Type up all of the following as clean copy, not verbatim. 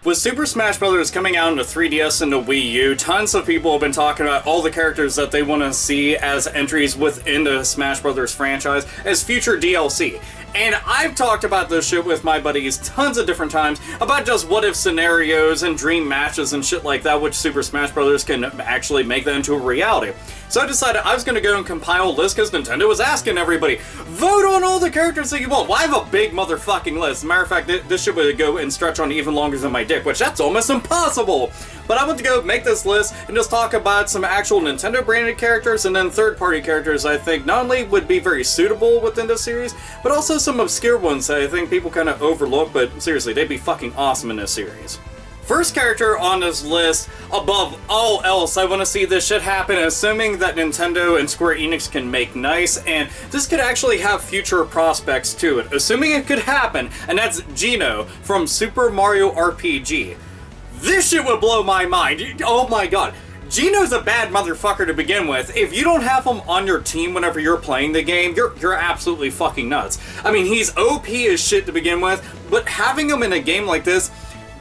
With Super Smash Bros. Coming out on the 3DS and the Wii U, tons of people have been talking about all the characters that they want to see as entries within the Smash Bros. Franchise as future DLC. And I've talked about this shit with my buddies tons of different times about just what if scenarios and dream matches and shit like that, which Super Smash Bros. Can actually make that into a reality. So I decided I was going to go and compile a list because Nintendo was asking everybody, vote on all the characters that you want. Well, I have a big motherfucking list. As a matter of fact, this shit would go and stretch on even longer than my dick, which that's almost impossible. But I want to go make this list and just talk about some actual Nintendo branded characters and then third-party characters I think not only would be very suitable within the series, but also some obscure ones that I think people kind of overlook, but seriously, they'd be fucking awesome in this series. First character on this list, above all else, I want to see this shit happen, assuming that Nintendo and Square Enix can make nice, and this could actually have future prospects to it, assuming it could happen, and that's Gino from Super Mario RPG. This shit would blow my mind. Oh my god. Gino's a bad motherfucker to begin with. If you don't have him on your team whenever you're playing the game, you're absolutely fucking nuts. I mean, he's OP as shit to begin with, but having him in a game like this,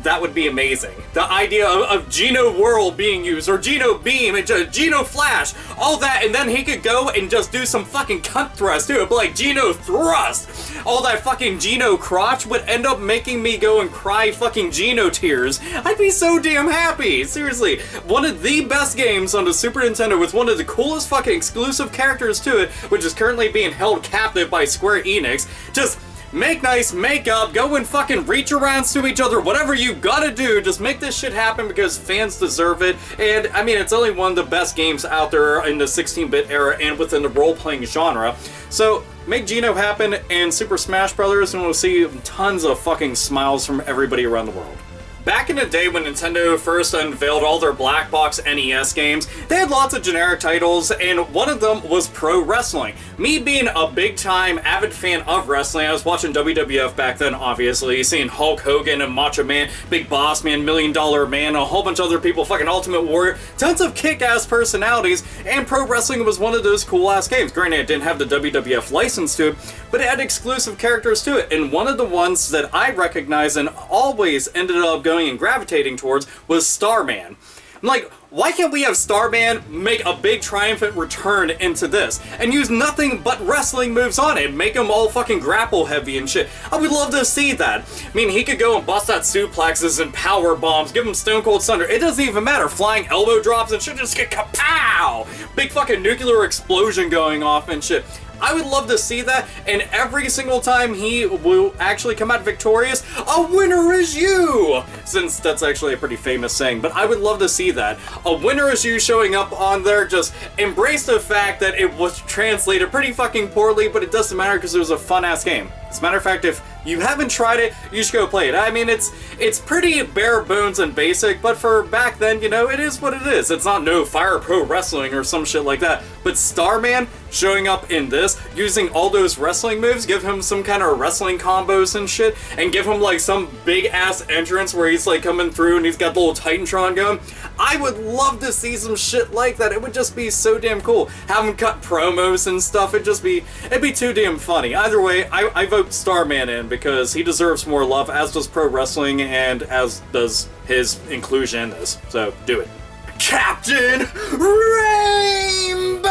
that would be amazing. The idea of Gino Whirl being used, or Gino Beam, and just Gino Flash, all that, and then he could go and just do some fucking cunt thrust too. It'd be like Gino Thrust. All that fucking Gino crotch would end up making me go and cry fucking Gino tears. I'd be so damn happy. Seriously, one of the best games on the Super Nintendo with one of the coolest fucking exclusive characters to it, which is currently being held captive by Square Enix. Just make nice, make up, go and fucking reach around to each other, whatever you gotta do, just make this shit happen because fans deserve it. And I mean, it's only one of the best games out there in the 16-bit era and within the role-playing genre. So make Gino happen in Super Smash Bros. And we'll see tons of fucking smiles from everybody around the world. Back in the day when Nintendo first unveiled all their black box NES games, they had lots of generic titles, and one of them was pro wrestling. Me being a big-time avid fan of wrestling, I was watching WWF back then, obviously, seeing Hulk Hogan and Macho Man, Big Boss Man, Million Dollar Man, a whole bunch of other people, fucking Ultimate Warrior, tons of kick-ass personalities, and pro wrestling was one of those cool-ass games. Granted, it didn't have the WWF license to it, but it had exclusive characters to it, and one of the ones that I recognized and always ended up going and gravitating towards was Starman. I'm like, why can't we have Starman make a big triumphant return into this and use nothing but wrestling moves on it, make him all fucking grapple heavy and shit? I would love to see that. I mean, he could go and bust out suplexes and power bombs, give him Stone Cold Thunder. It doesn't even matter. Flying elbow drops and shit, just get kapow! Big fucking nuclear explosion going off and shit. I would love to see that, and every single time he will actually come out victorious, a winner is you! Since that's actually a pretty famous saying, but I would love to see that. A winner is you showing up on there, just embrace the fact that it was translated pretty fucking poorly, but it doesn't matter because it was a fun-ass game. As a matter of fact, if you haven't tried it, you should go play it. I mean, it's pretty bare bones and basic, but for back then, you know, it is what it is. It's not no Fire Pro Wrestling or some shit like that. But Starman showing up in this, using all those wrestling moves, give him some kind of wrestling combos and shit, and give him like some big-ass entrance where he's like coming through and he's got the little Titantron going. I would love to see some shit like that. It would just be so damn cool. Have him cut promos and stuff. It'd be too damn funny. Either way, I vote Starman in because he deserves more love, as does pro wrestling and as does his inclusion in this. So do it. Captain Rainbow!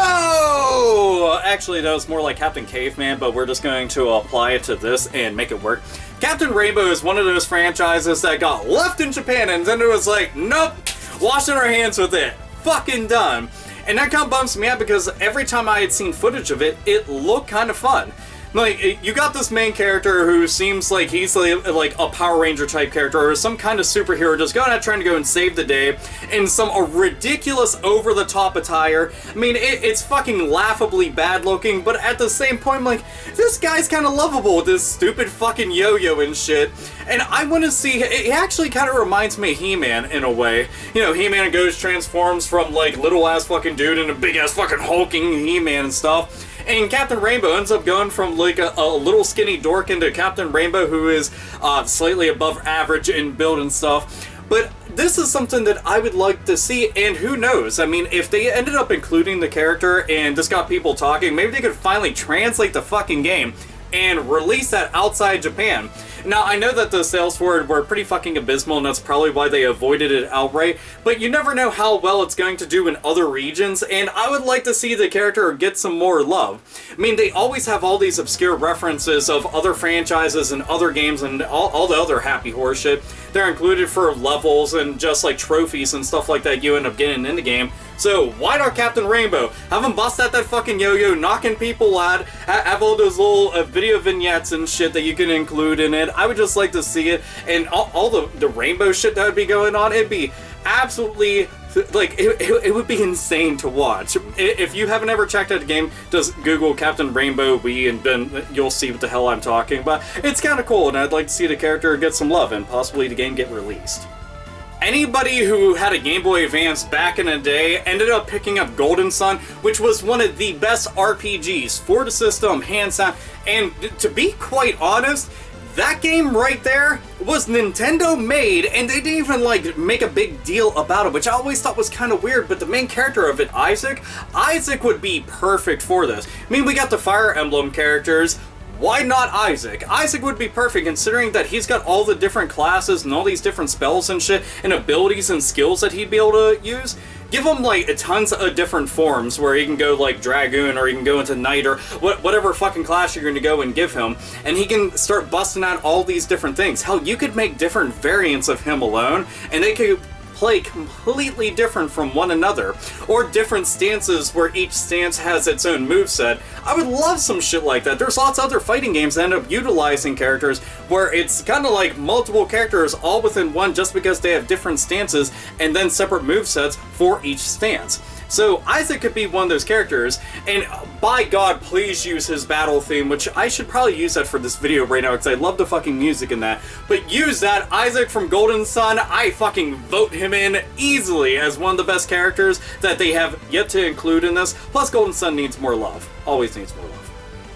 Actually, that was more like Captain Caveman, but we're just going to apply it to this and make it work. Captain Rainbow is one of those franchises that got left in Japan and then it was like, nope, washing our hands with it. Fucking done. And that kind of bumps me out because every time I had seen footage of it, it looked kind of fun. Like, you got this main character who seems like he's like a Power Ranger type character or some kind of superhero just going out trying to go and save the day in some ridiculous over-the-top attire. I mean, it's fucking laughably bad looking, but at the same point, I'm like, this guy's kind of lovable with this stupid fucking yo-yo and shit. And I want to see, it actually kind of reminds me of He-Man in a way. You know, He-Man goes, transforms from like little-ass fucking dude into big-ass fucking hulking He-Man and stuff. And Captain Rainbow ends up going from like a little skinny dork into Captain Rainbow who is slightly above average in build and stuff. But this is something that I would like to see, and who knows? I mean, if they ended up including the character and this got people talking, maybe they could finally translate the fucking game. and release that outside Japan. Now, I know that the sales for it were pretty fucking abysmal, and that's probably why they avoided it outright, but you never know how well it's going to do in other regions, and I would like to see the character get some more love. I mean, they always have all these obscure references of other franchises and other games and all the other happy horse shit. They're included for levels and just like trophies and stuff like that you end up getting in the game. So why not Captain Rainbow? Have him bust out that fucking yo-yo, knocking people out, have all those little video vignettes and shit that you can include in it. I would just like to see it, and all the rainbow shit that would be going on, it'd be absolutely, like, it would be insane to watch. If you haven't ever checked out the game, just Google Captain Rainbow Wii and then you'll see what the hell I'm talking about. It's kind of cool, and I'd like to see the character get some love and possibly the game get released. Anybody who had a Game Boy Advance back in the day ended up picking up Golden Sun, which was one of the best RPGs for the system, hands down. And to be quite honest, that game right there was Nintendo made, and they didn't even like make a big deal about it, which I always thought was kind of weird. But the main character of it, Isaac would be perfect for this. I mean, we got the Fire Emblem characters. Why not Isaac? Isaac would be perfect, considering that he's got all the different classes and all these different spells and shit and abilities and skills that he'd be able to use. Give him like tons of different forms where he can go like Dragoon, or he can go into Knight, or whatever fucking class you're going to go and give him, and he can start busting out all these different things. Hell, you could make different variants of him alone, and they could play completely different from one another, or different stances where each stance has its own moveset. I would love some shit like that. There's lots of other fighting games that end up utilizing characters where it's kind of like multiple characters all within one, just because they have different stances and then separate movesets for each stance. So Isaac could be one of those characters, and by God, please use his battle theme, which I should probably use that for this video right now because I love the fucking music in that. But use that, Isaac from Golden Sun. I fucking vote him in easily as one of the best characters that they have yet to include in this. Plus, Golden Sun needs more love. Always needs more love.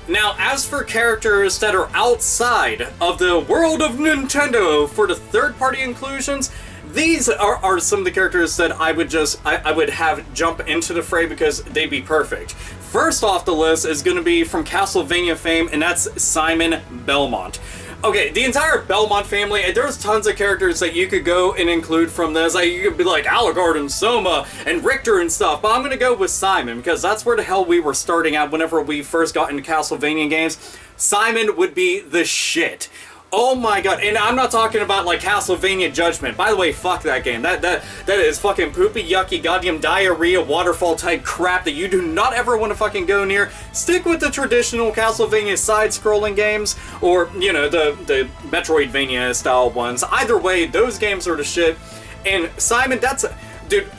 Now, as for characters that are outside of the world of Nintendo for the third-party inclusions, these are some of the characters that I would have jump into the fray because they'd be perfect. First off the list is going to be from Castlevania fame, and that's Simon Belmont. Okay, the entire Belmont family, there's tons of characters that you could go and include from this. Like, you could be like Alucard and Soma and Richter and stuff, but I'm going to go with Simon because that's where the hell we were starting at whenever we first got into Castlevania games. Simon would be the shit. Oh my god, and I'm not talking about like Castlevania Judgment. By the way, fuck that game. That is fucking poopy, yucky, goddamn diarrhea, waterfall type crap that you do not ever want to fucking go near. Stick with the traditional Castlevania side-scrolling games, or, you know, the Metroidvania style ones. Either way, those games are the shit. And Simon, dude,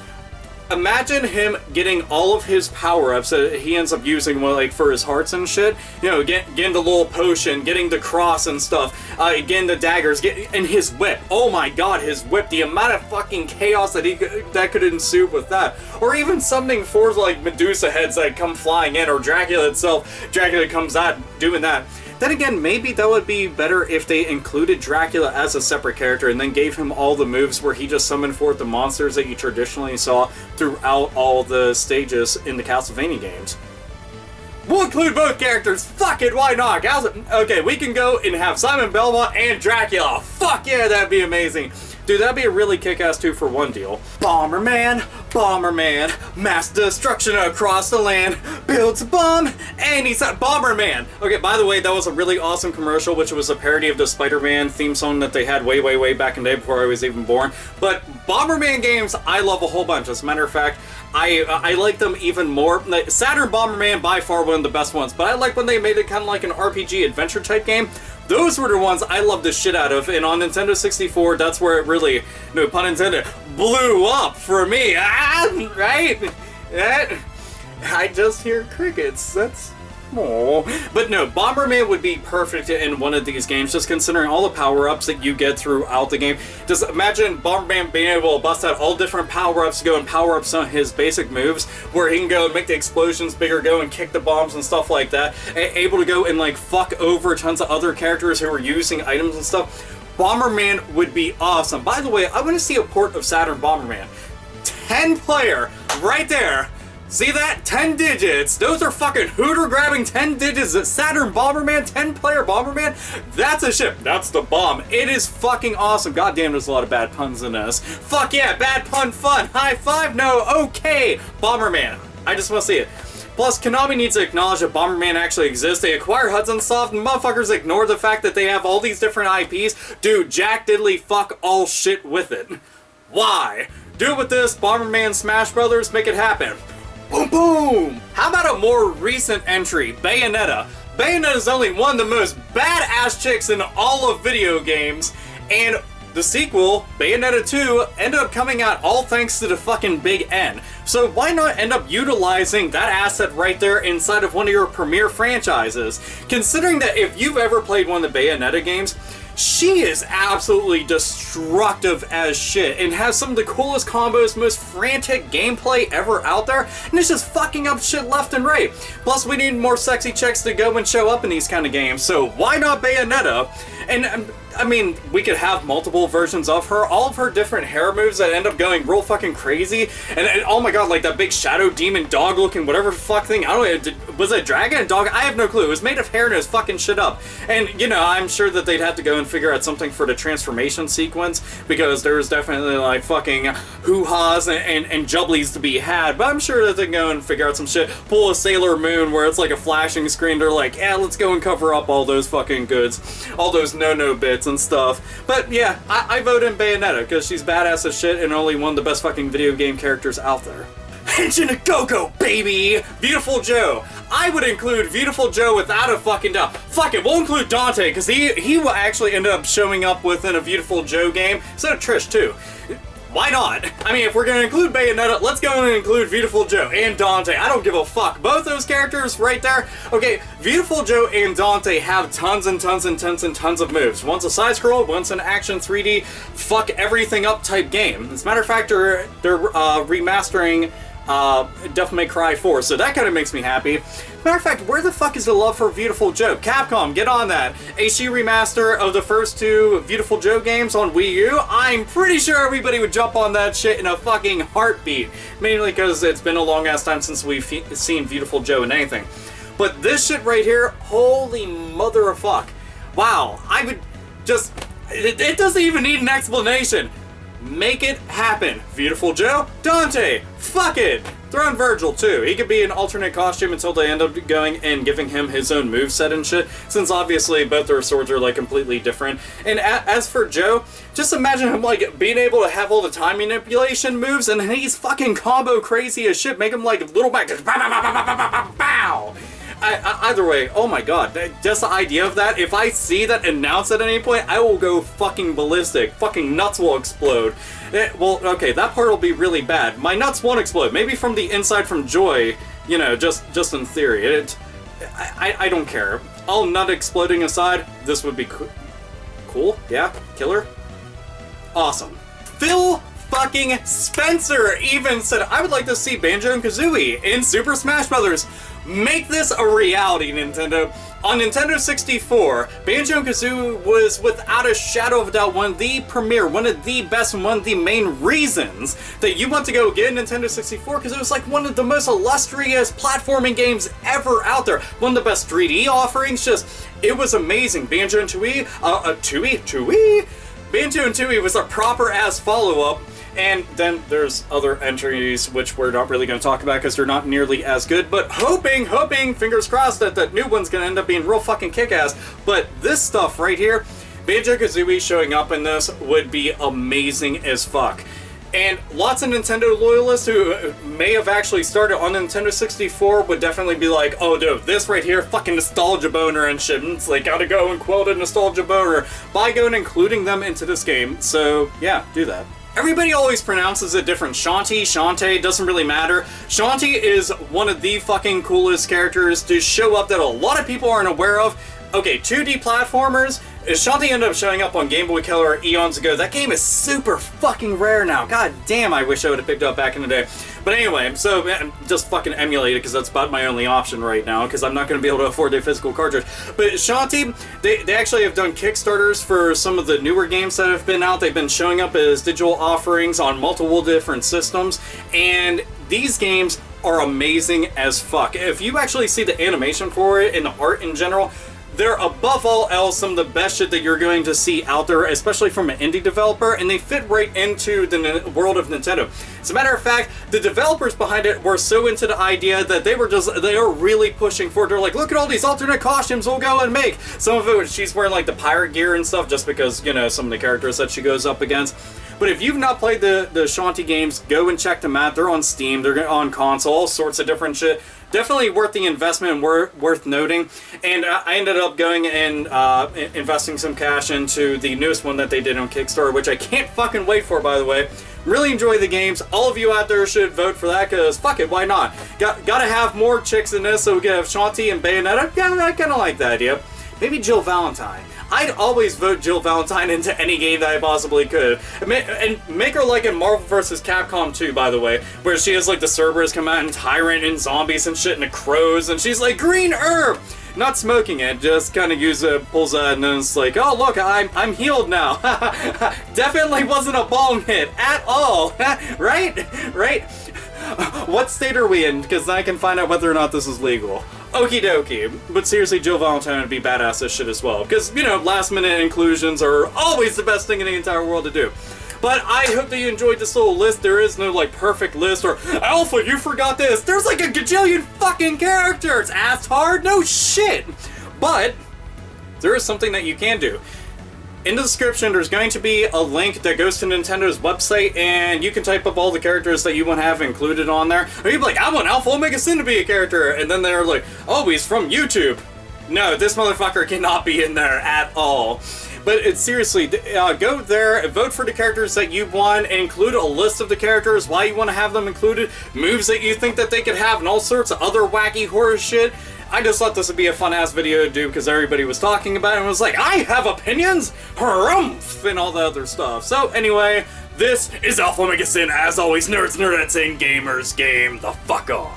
imagine him getting all of his power-ups that he ends up using, like, for his hearts and shit. You know, getting the little potion, getting the cross and stuff, getting the daggers, and his whip. Oh my god, his whip. The amount of fucking chaos that could ensue with that. Or even summoning four, like, Medusa heads that come flying in, or Dracula itself. Dracula comes out doing that. Then again, maybe that would be better if they included Dracula as a separate character and then gave him all the moves where he just summoned forth the monsters that you traditionally saw throughout all the stages in the Castlevania games. We'll include both characters. Fuck it, why not? Okay, we can go and have Simon Belmont and Dracula. Fuck yeah, that'd be amazing. Dude, that'd be a really kick-ass 2-for-1 deal. Bomberman, mass destruction across the land, builds a bomb, and he's a Bomberman. Okay, by the way, that was a really awesome commercial, which was a parody of the Spider-Man theme song that they had way back in the day before I was even born. But Bomberman games, I love a whole bunch. As a matter of fact, I like them even more. Saturn Bomberman, by far one of the best ones, but I like when they made it kind of like an RPG adventure type game. Those were the ones I loved the shit out of, and on Nintendo 64, that's where it really, no pun intended, blew up for me. Right? I just hear crickets. That's... Aww. But no, Bomberman would be perfect in one of these games, just considering all the power-ups that you get throughout the game. Just imagine Bomberman being able to bust out all different power-ups, go and power-ups on his basic moves, where he can go and make the explosions bigger, go and kick the bombs and stuff like that, able to go and like fuck over tons of other characters who are using items and stuff. Bomberman would be awesome. By the way, I want to see a port of Saturn Bomberman. 10-player, right there. See that? 10 digits! Those are fucking hooter-grabbing 10 digits! Saturn Bomberman, 10-player Bomberman? That's a ship. That's the bomb. It is fucking awesome. God damn, there's a lot of bad puns in this. Fuck yeah, bad pun fun. High five? No, okay. Bomberman. I just want to see it. Plus, Konami needs to acknowledge that Bomberman actually exists. They acquire Hudson Soft, and motherfuckers ignore the fact that they have all these different IPs. Dude, Jack Diddley fuck all shit with it. Why? Do it with this, Bomberman Smash Brothers, make it happen. Boom boom! How about a more recent entry, Bayonetta? Bayonetta is only one of the most badass chicks in all of video games, and the sequel, Bayonetta 2, ended up coming out all thanks to the fucking Big N. So why not end up utilizing that asset right there inside of one of your premier franchises? Considering that if you've ever played one of the Bayonetta games, she is absolutely destructive as shit and has some of the coolest combos, most frantic gameplay ever out there, and it's just fucking up shit left and right. Plus, we need more sexy chicks to go and show up in these kind of games, so why not Bayonetta? And I mean, we could have multiple versions of her, all of her different hair moves that end up going real fucking crazy, and oh my god, like that big shadow demon dog looking whatever the fuck thing, I don't know, was it a dragon, a dog? I have no clue. It was made of hair and it was fucking shit up. And, you know, I'm sure that they'd have to go and figure out something for the transformation sequence, because there's definitely like fucking hoo-ha's and jubblies to be had, but I'm sure that they can go and figure out some shit, pull a Sailor Moon where it's like a flashing screen, they're like, yeah, let's go and cover up all those fucking goods, all those no-no bits and stuff. But yeah, I vote in Bayonetta because she's badass as shit and only one of the best fucking video game characters out there. Henshin a Go-Go, baby! Beautiful Joe. I would include Beautiful Joe without a fucking doubt. Fuck it, we'll include Dante because he will actually end up showing up within a Beautiful Joe game, instead of Trish too. Why not? I mean, if we're gonna include Bayonetta, let's go and include Beautiful Joe and Dante. I don't give a fuck. Both those characters right there. Okay, Beautiful Joe and Dante have tons and tons and tons and tons of moves. One's a side scroll, one's an action 3D, fuck everything up type game. As a matter of fact, they're remastering Devil May Cry 4, so that kind of makes me happy. Matter of fact, where the fuck is the love for Beautiful Joe? Capcom, get on that. HD remaster of the first two Beautiful Joe games on Wii U? I'm pretty sure everybody would jump on that shit in a fucking heartbeat. Mainly because it's been a long ass time since we've seen Beautiful Joe in anything. But this shit right here, holy mother of fuck. Wow, I would just... It doesn't even need an explanation. Make it happen. Beautiful Joe, Dante, fuck it. Throw in Virgil too. He could be an alternate costume until they end up going and giving him his own moveset and shit, since obviously both their swords are like completely different. And as for Joe, just imagine him like being able to have all the time manipulation moves and he's fucking combo crazy as shit. Make him like little back, just bow, bow, bow, bow, bow, bow, bow. Either way, oh my god, just the idea of that, if I see that announced at any point, I will go fucking ballistic. Fucking nuts will explode. Well, okay, that part will be really bad. My nuts won't explode. Maybe from the inside from joy, you know, just in theory. I don't care. All nut exploding aside, this would be cool. Yeah, killer. Awesome. Phil fucking Spencer even said, I would like to see Banjo and Kazooie in Super Smash Brothers. Make this a reality, Nintendo. On Nintendo 64, Banjo and Kazooie was without a shadow of a doubt one of the premier, one of the best, and one of the main reasons that you want to go get a Nintendo 64, because it was like one of the most illustrious platforming games ever out there. One of the best 3D offerings, just, it was amazing. Banjo and Tooie, Banjo and Tooie was a proper ass follow-up. And then there's other entries which we're not really going to talk about because they're not nearly as good, but hoping, fingers crossed that that new one's going to end up being real fucking kick-ass. But this stuff right here, Banjo-Kazooie showing up in this would be amazing as fuck. And lots of Nintendo loyalists who may have actually started on Nintendo 64 would definitely be like, oh dude, this right here, fucking nostalgia boner and shit. And it's like, gotta go and quote a nostalgia boner by going and including them into this game. So yeah, do that. Everybody always pronounces it different. Shantae, doesn't really matter. Shantae is one of the fucking coolest characters to show up that a lot of people aren't aware of. Okay, 2D platformers. Shantae ended up showing up on Game Boy Color eons ago. That game is super fucking rare now. God damn, I wish I would have picked it up back in the day. But anyway, so just fucking emulate it because that's about my only option right now because I'm not going to be able to afford a physical cartridge. But Shantae, they actually have done Kickstarters for some of the newer games that have been out. They've been showing up as digital offerings on multiple different systems. And these games are amazing as fuck. If you actually see the animation for it and the art in general, they're above all else some of the best shit that you're going to see out there, especially from an indie developer, and they fit right into the world of Nintendo. As a matter of fact, the developers behind it were so into the idea that they were really pushing for it. They're like, look at all these alternate costumes we'll go and make. Some of it, she's wearing like the pirate gear and stuff just because, you know, some of the characters that she goes up against. But if you've not played the Shantae games, go and check them out. They're on Steam, they're on console, all sorts of different shit. Definitely worth the investment and worth noting. And I ended up going and investing some cash into the newest one that they did on Kickstarter, which I can't fucking wait for, by the way. Really enjoy the games. All of you out there should vote for that, because fuck it, why not? Gotta have more chicks in this, so we can have Shantae and Bayonetta. Yeah, I kinda like that idea. Maybe Jill Valentine. I'd always vote Jill Valentine into any game that I possibly could. And make her like in Marvel vs. Capcom 2, by the way, where she has like the Cerberus come out and Tyrant and zombies and shit and the crows, and she's like, green herb! Not smoking it, just kind of pulls that, and then it's like, oh look, I'm healed now. Definitely wasn't a bong hit at all. Right? What state are we in? Because I can find out whether or not this is legal. Okie dokie. But seriously, Jill Valentine would be badass as shit as well. Because, you know, last minute inclusions are always the best thing in the entire world to do. But I hope that you enjoyed this little list. There is no, like, perfect list, or, Alpha, you forgot this. There's, like, a gajillion fucking characters, ass-hard. No shit. But there is something that you can do. In the description, there's going to be a link that goes to Nintendo's website, and you can type up all the characters that you want to have included on there. Or you'd be like, I want AlphaOmegaSin to be a character, and then they're like, oh, he's from YouTube. No, this motherfucker cannot be in there at all. But it's seriously, go there, vote for the characters that you want, and include a list of the characters, why you want to have them included, moves that you think that they could have, and all sorts of other wacky horror shit. I just thought this would be a fun-ass video to do because everybody was talking about it and was like, I have opinions! Harumph! And all the other stuff. So anyway, this is AlphaOmegaSin. As always, nerds, nerdettes, and gamers game the fuck on.